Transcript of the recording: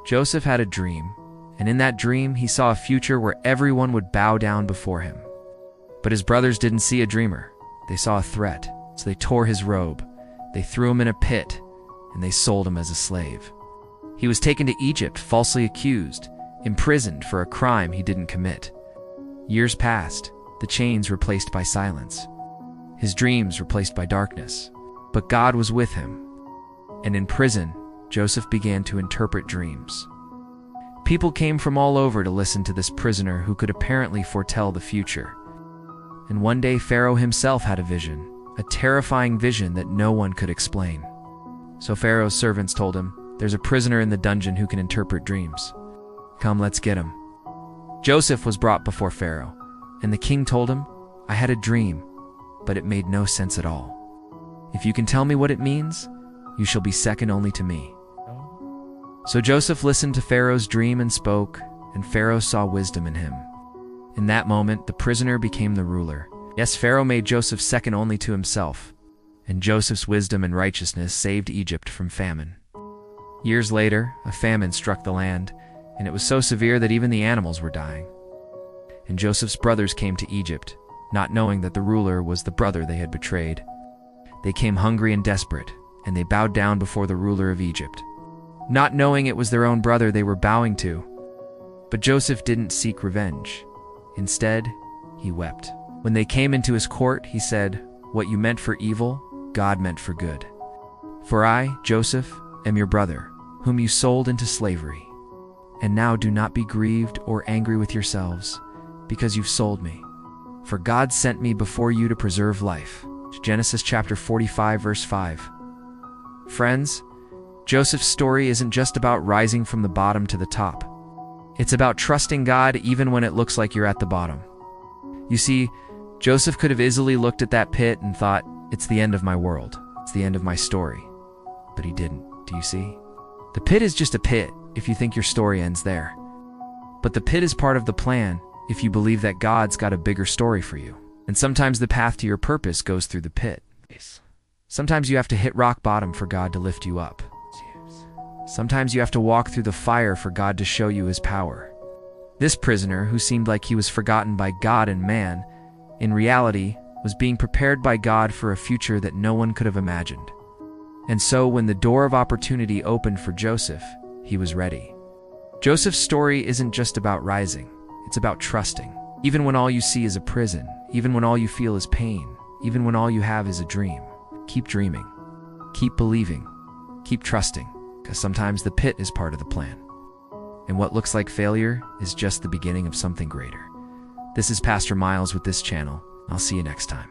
Joseph had a dream, and in that dream he saw a future where everyone would bow down before him. But his brothers didn't see a dreamer. They saw a threat, so they tore his robe, they threw him in a pit, and they sold him as a slave. He was taken to Egypt, falsely accused, imprisoned for a crime he didn't commit. Years passed, the chains replaced by silence, his dreams replaced by darkness. But God was with him, and in prison, Joseph began to interpret dreams. People came from all over to listen to this prisoner who could apparently foretell the future. And one day Pharaoh himself had a vision, a terrifying vision that no one could explain. So Pharaoh's servants told him, "There's a prisoner in the dungeon who can interpret dreams. Come, let's get him." Joseph was brought before Pharaoh, and the king told him, "I had a dream, but it made no sense at all. If you can tell me what it means, you shall be second only to me." So Joseph listened to Pharaoh's dream and spoke, and Pharaoh saw wisdom in him. In that moment, the prisoner became the ruler. Yes, Pharaoh made Joseph second only to himself, and Joseph's wisdom and righteousness saved Egypt from famine. Years later, a famine struck the land, and it was so severe that even the animals were dying. And Joseph's brothers came to Egypt, not knowing that the ruler was the brother they had betrayed. They came hungry and desperate, and they bowed down before the ruler of Egypt, not knowing it was their own brother they were bowing to. But Joseph didn't seek revenge. Instead, he wept. When they came into his court, he said, "What you meant for evil, God meant for good. For I, Joseph, am your brother, whom you sold into slavery. And now do not be grieved or angry with yourselves, because you've sold me. For God sent me before you to preserve life." Genesis chapter 45, verse 5. Friends, Joseph's story isn't just about rising from the bottom to the top. It's about trusting God even when it looks like you're at the bottom. You see, Joseph could have easily looked at that pit and thought, "It's the end of my world. It's the end of my story." But he didn't, do you see? The pit is just a pit if you think your story ends there. But the pit is part of the plan if you believe that God's got a bigger story for you. And sometimes the path to your purpose goes through the pit. Sometimes you have to hit rock bottom for God to lift you up. Sometimes you have to walk through the fire for God to show you his power. This prisoner, who seemed like he was forgotten by God and man, in reality was being prepared by God for a future that no one could have imagined. And so when the door of opportunity opened for Joseph, he was ready. Joseph's story isn't just about rising, it's about trusting. Even when all you see is a prison, even when all you feel is pain, even when all you have is a dream, keep dreaming, keep believing, keep trusting, because sometimes the pit is part of the plan. And what looks like failure is just the beginning of something greater. This is Pastor Miles with this channel. I'll see you next time.